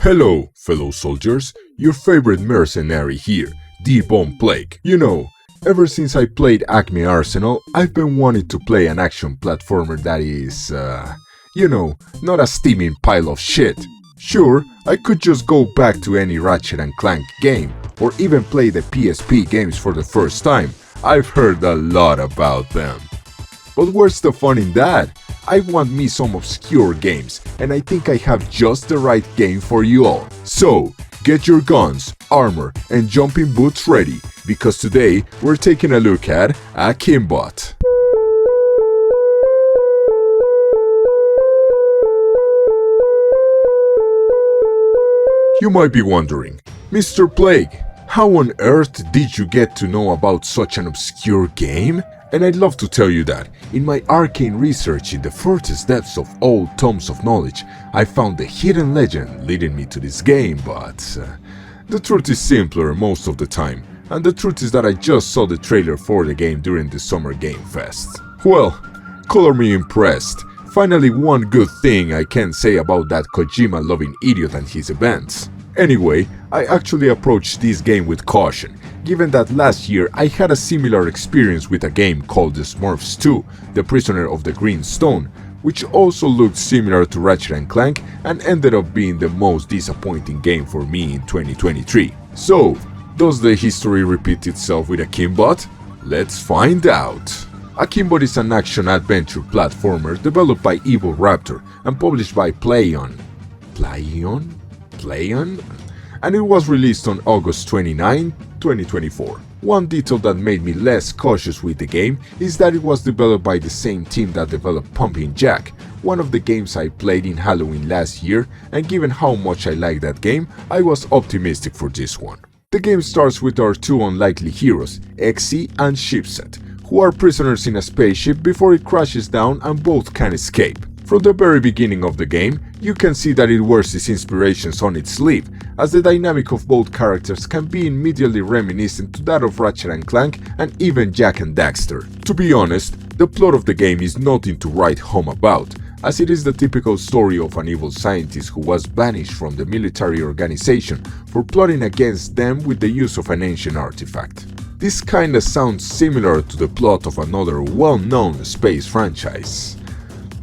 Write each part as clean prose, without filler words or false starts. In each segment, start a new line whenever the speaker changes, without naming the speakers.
Hello, fellow soldiers, your favorite mercenary here, D-Bomb Plague. Ever since I played Acme Arsenal, I've been wanting to play an action platformer that is, not a steaming pile of shit. Sure, I could just go back to any Ratchet and Clank game, or even play the PSP games for the first time. I've heard a lot about them. But where's the fun in that? I want me some obscure games, and I think I have just the right game for you all. So, get your guns, armor, and jumping boots ready, because today we're taking a look at Akimbot. You might be wondering, Mr. Plague, how on earth did you get to know about such an obscure game? And I'd love to tell you that, in my arcane research in the furthest depths of old tomes of knowledge, I found the hidden legend leading me to this game, but the truth is simpler most of the time, and the truth is that I just saw the trailer for the game during the Summer Game Fest. Well, color me impressed. Finally one good thing I can say about that Kojima-loving idiot and his events. Anyway, I actually approached this game with caution, given that last year I had a similar experience with a game called The Smurfs 2, The Prisoner of the Green Stone, which also looked similar to Ratchet and Clank and ended up being the most disappointing game for me in 2023. So, does the history repeat itself with Akimbot? Let's find out. Akimbot is an action-adventure platformer developed by Evil Raptor and published by Playon? And it was released on August 29, 2024. One detail that made me less cautious with the game is that it was developed by the same team that developed Pumpkin Jack, one of the games I played in Halloween last year, and given how much I like that game, I was optimistic for this one. The game starts with our two unlikely heroes, Exy and Shipset, who are prisoners in a spaceship before it crashes down and both can escape. From the very beginning of the game, you can see that it wears its inspirations on its sleeve, as the dynamic of both characters can be immediately reminiscent to that of Ratchet and Clank and even Jak and Daxter. To be honest, the plot of the game is nothing to write home about, as it is the typical story of an evil scientist who was banished from the military organization for plotting against them with the use of an ancient artifact. This kinda sounds similar to the plot of another well-known space franchise.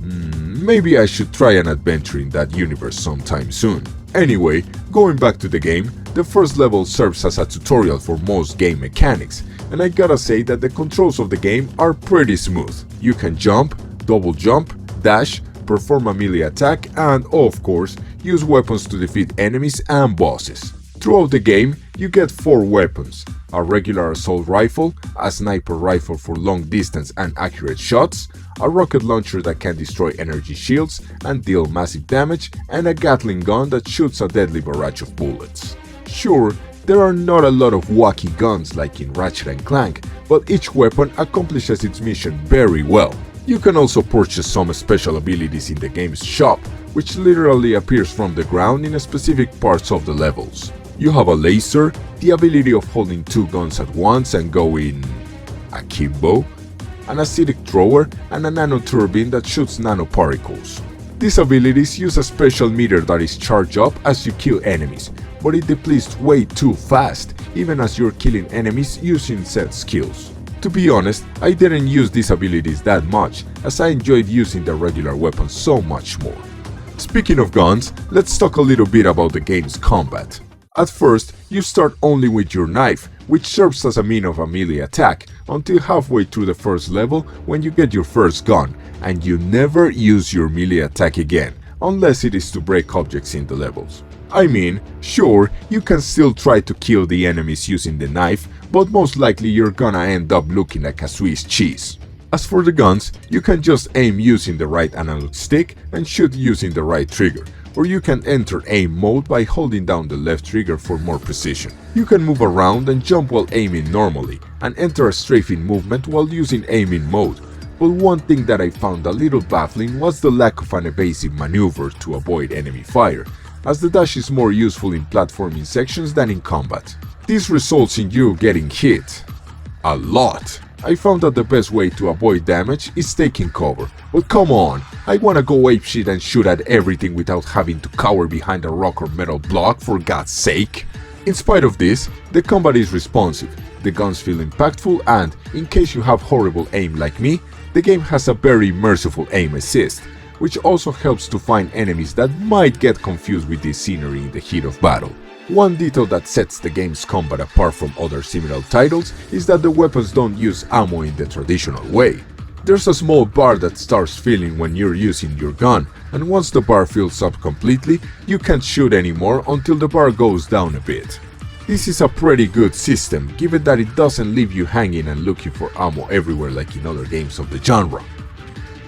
Maybe I should try an adventure in that universe sometime soon. Anyway, going back to the game, the first level serves as a tutorial for most game mechanics, and I gotta say that the controls of the game are pretty smooth. You can jump, double jump, dash, perform a melee attack, and of course, use weapons to defeat enemies and bosses. Throughout the game, you get 4 weapons: a regular assault rifle, a sniper rifle for long distance and accurate shots, a rocket launcher that can destroy energy shields and deal massive damage, and a Gatling gun that shoots a deadly barrage of bullets. Sure, there are not a lot of wacky guns like in Ratchet and Clank, but each weapon accomplishes its mission very well. You can also purchase some special abilities in the game's shop, which literally appears from the ground in specific parts of the levels. You have a laser, the ability of holding 2 guns at once and going akimbo, an acidic thrower, and a nanoturbine that shoots nanoparticles. These abilities use a special meter that is charged up as you kill enemies, but it depletes way too fast, even as you're killing enemies using said skills. To be honest, I didn't use these abilities that much, as I enjoyed using the regular weapons so much more. Speaking of guns, let's talk a little bit about the game's combat. At first, you start only with your knife, which serves as a means of a melee attack, until halfway through the first level when you get your first gun, and you never use your melee attack again, unless it is to break objects in the levels. I mean, sure, you can still try to kill the enemies using the knife, but most likely you're gonna end up looking like a Swiss cheese. As for the guns, you can just aim using the right analog stick and shoot using the right trigger, or you can enter aim mode by holding down the left trigger for more precision. You can move around and jump while aiming normally, and enter a strafing movement while using aiming mode. But one thing that I found a little baffling was the lack of an evasive maneuver to avoid enemy fire, as the dash is more useful in platforming sections than in combat. This results in you getting hit a lot, I found that the best way to avoid damage is taking cover. But come on, I wanna go apeshit and shoot at everything without having to cower behind a rock or metal block, for God's sake. In spite of this, the combat is responsive, the guns feel impactful, and, in case you have horrible aim like me, the game has a very merciful aim assist, which also helps to find enemies that might get confused with this scenery in the heat of battle. One detail that sets the game's combat apart from other similar titles is that the weapons don't use ammo in the traditional way. There's a small bar that starts filling when you're using your gun, and once the bar fills up completely, you can't shoot anymore until the bar goes down a bit. This is a pretty good system, given that it doesn't leave you hanging and looking for ammo everywhere like in other games of the genre.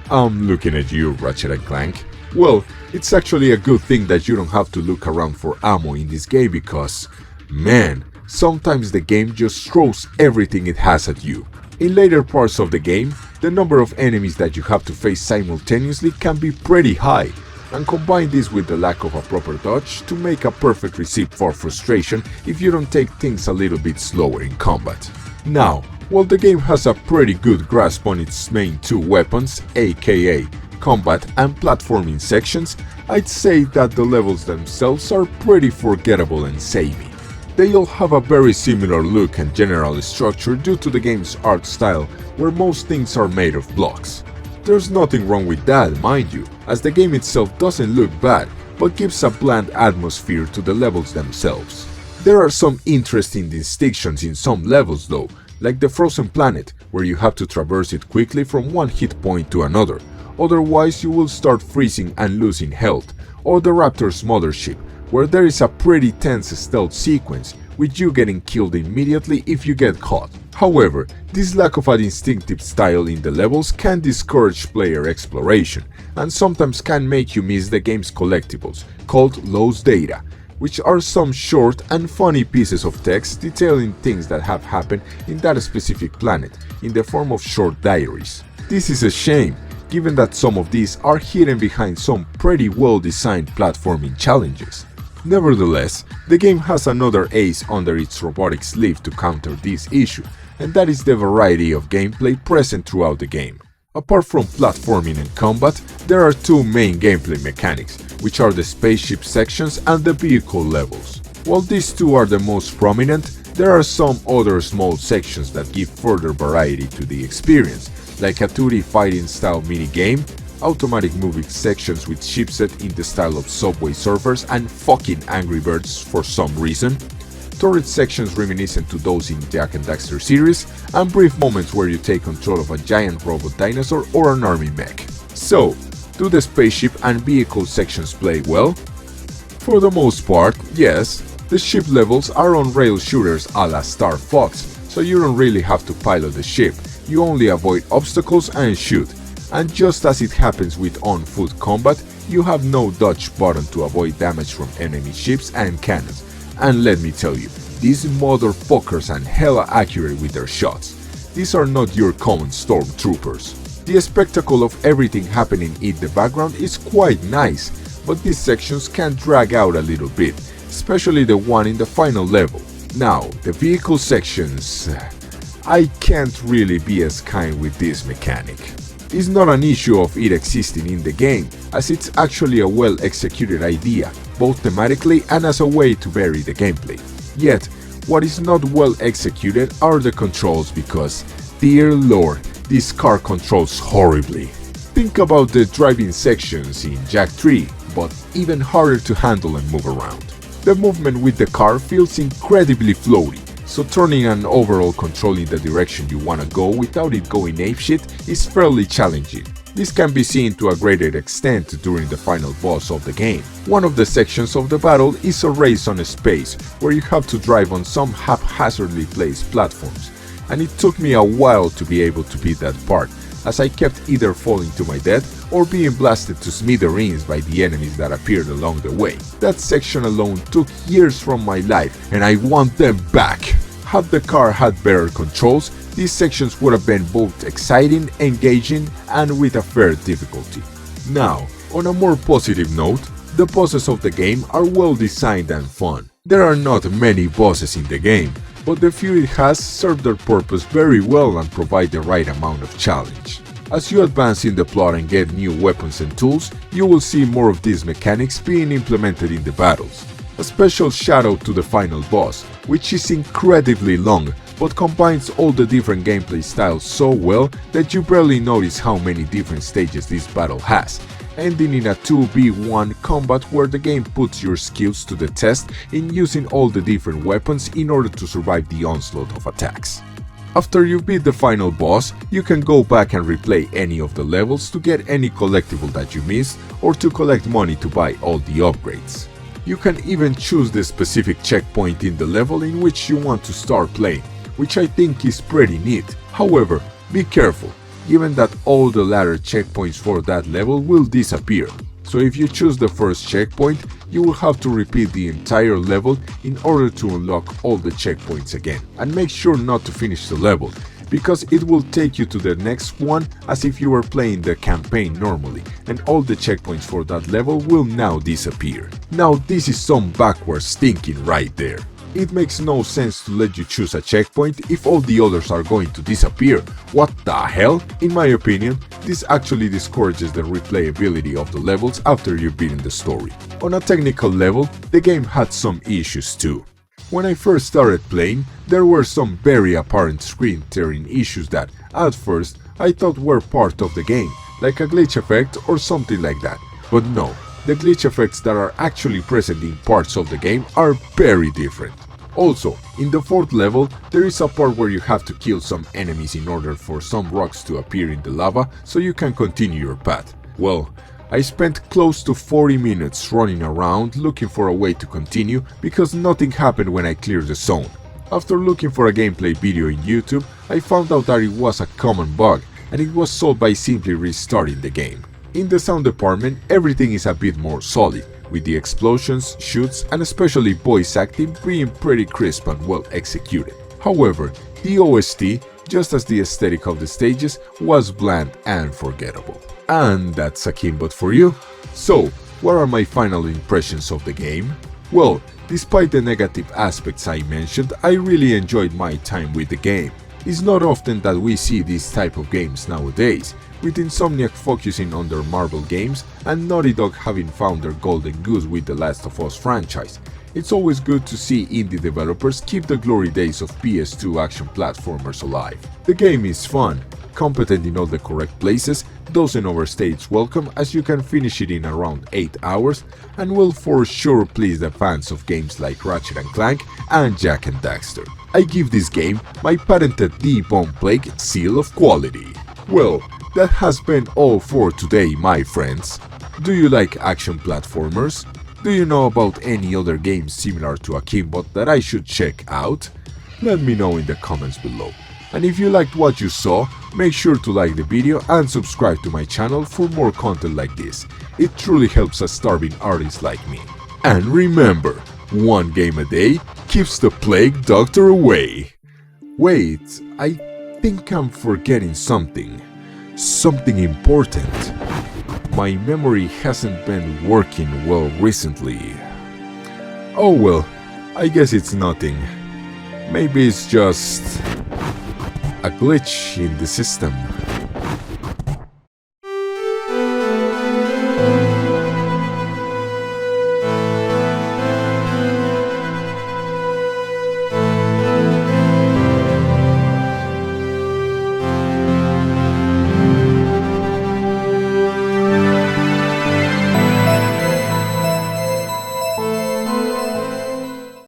I'm looking at you, Ratchet and Clank. Well, it's actually a good thing that you don't have to look around for ammo in this game because, man, sometimes the game just throws everything it has at you. In later parts of the game, the number of enemies that you have to face simultaneously can be pretty high, and combine this with the lack of a proper dodge to make a perfect recipe for frustration if you don't take things a little bit slower in combat. Now, while the game has a pretty good grasp on its main two weapons, aka combat and platforming sections, I'd say that the levels themselves are pretty forgettable and samey. They all have a very similar look and general structure due to the game's art style, where most things are made of blocks. There's nothing wrong with that, mind you, as the game itself doesn't look bad, but gives a bland atmosphere to the levels themselves. There are some interesting distinctions in some levels though, like the frozen planet, where you have to traverse it quickly from one hit point to another, otherwise you will start freezing and losing health, or the Raptor's mothership, where there is a pretty tense stealth sequence, with you getting killed immediately if you get caught. However, this lack of a distinctive style in the levels can discourage player exploration, and sometimes can make you miss the game's collectibles, called lost data, which are some short and funny pieces of text detailing things that have happened in that specific planet, in the form of short diaries. This is a shame, given that some of these are hidden behind some pretty well-designed platforming challenges. Nevertheless, the game has another ace under its robotic sleeve to counter this issue, and that is the variety of gameplay present throughout the game. Apart from platforming and combat, there are two main gameplay mechanics, which are the spaceship sections and the vehicle levels. While these two are the most prominent, there are some other small sections that give further variety to the experience, like a 2D fighting style minigame, automatic moving sections with chipset in the style of Subway Surfers and fucking Angry Birds for some reason, turret sections reminiscent to those in Jak and Daxter series, and brief moments where you take control of a giant robot dinosaur or an army mech. So, do the spaceship and vehicle sections play well? For the most part, yes. The ship levels are on-rail shooters a la Star Fox, so you don't really have to pilot the ship, you only avoid obstacles and shoot. And just as it happens with on-foot combat, you have no dodge button to avoid damage from enemy ships and cannons. And let me tell you, these motherfuckers are hella accurate with their shots. These are not your common stormtroopers. The spectacle of everything happening in the background is quite nice, but these sections can drag out a little bit, especially the one in the final level. Now, the vehicle sections... I can't really be as kind with this mechanic. It's not an issue of it existing in the game, as it's actually a well-executed idea, both thematically and as a way to vary the gameplay. Yet, what is not well executed are the controls because, dear lord, this car controls horribly. Think about the driving sections in Jak 3, but even harder to handle and move around. The movement with the car feels incredibly floaty, so turning and overall controlling the direction you wanna go without it going apeshit is fairly challenging. This can be seen to a greater extent during the final boss of the game. One of the sections of the battle is a race on space, where you have to drive on some haphazardly placed platforms, and it took me a while to be able to beat that part, as I kept either falling to my death or being blasted to smithereens by the enemies that appeared along the way. That section alone took years from my life, and I want them back! Had the car had better controls, these sections would have been both exciting, engaging, and with a fair difficulty. Now, on a more positive note, the bosses of the game are well designed and fun. There are not many bosses in the game, but the few it has serve their purpose very well and provide the right amount of challenge. As you advance in the plot and get new weapons and tools, you will see more of these mechanics being implemented in the battles. A special shout out to the final boss, which is incredibly long, but combines all the different gameplay styles so well that you barely notice how many different stages this battle has, ending in a 2v1 combat where the game puts your skills to the test in using all the different weapons in order to survive the onslaught of attacks. After you beat the final boss, you can go back and replay any of the levels to get any collectible that you missed or to collect money to buy all the upgrades. You can even choose the specific checkpoint in the level in which you want to start playing, which I think is pretty neat. However, be careful, given that all the latter checkpoints for that level will disappear. So if you choose the first checkpoint, you will have to repeat the entire level in order to unlock all the checkpoints again. And make sure not to finish the level, because it will take you to the next one as if you were playing the campaign normally, and all the checkpoints for that level will now disappear. Now this is some backwards thinking right there. It makes no sense to let you choose a checkpoint if all the others are going to disappear. What the hell? In my opinion, this actually discourages the replayability of the levels after you've beaten the story. On a technical level, the game had some issues too. When I first started playing, there were some very apparent screen tearing issues that, at first, I thought were part of the game, like a glitch effect or something like that. But no, the glitch effects that are actually present in parts of the game are very different. Also, in the fourth level, there is a part where you have to kill some enemies in order for some rocks to appear in the lava so you can continue your path. Well, I spent close to 40 minutes running around looking for a way to continue because nothing happened when I cleared the zone. After looking for a gameplay video in YouTube, I found out that it was a common bug and it was solved by simply restarting the game. In the sound department, everything is a bit more solid, with the explosions, shoots, and especially voice acting being pretty crisp and well executed. However, the OST, just as the aesthetic of the stages, was bland and forgettable. And that's Akimbot for you. So, what are my final impressions of the game? Well, despite the negative aspects I mentioned, I really enjoyed my time with the game. It's not often that we see these type of games nowadays, with Insomniac focusing on their Marvel games and Naughty Dog having found their golden goose with the Last of Us franchise. It's always good to see indie developers keep the glory days of PS2 action platformers alive. The game is fun, competent in all the correct places, doesn't overstay its welcome as you can finish it in around 8 hours, and will for sure please the fans of games like Ratchet and Clank and Jak and Daxter. I give this game my patented D-Bomb Plague seal of quality. Well, that has been all for today, my friends. Do you like action platformers? Do you know about any other games similar to Akimbot that I should check out? Let me know in the comments below. And if you liked what you saw, make sure to like the video and subscribe to my channel for more content like this. It truly helps a starving artist like me. And remember, one game a day keeps the plague doctor away. Wait, I think I'm forgetting something. Something important. My memory hasn't been working well recently. Oh well, I guess it's nothing. Maybe it's just a glitch in the system.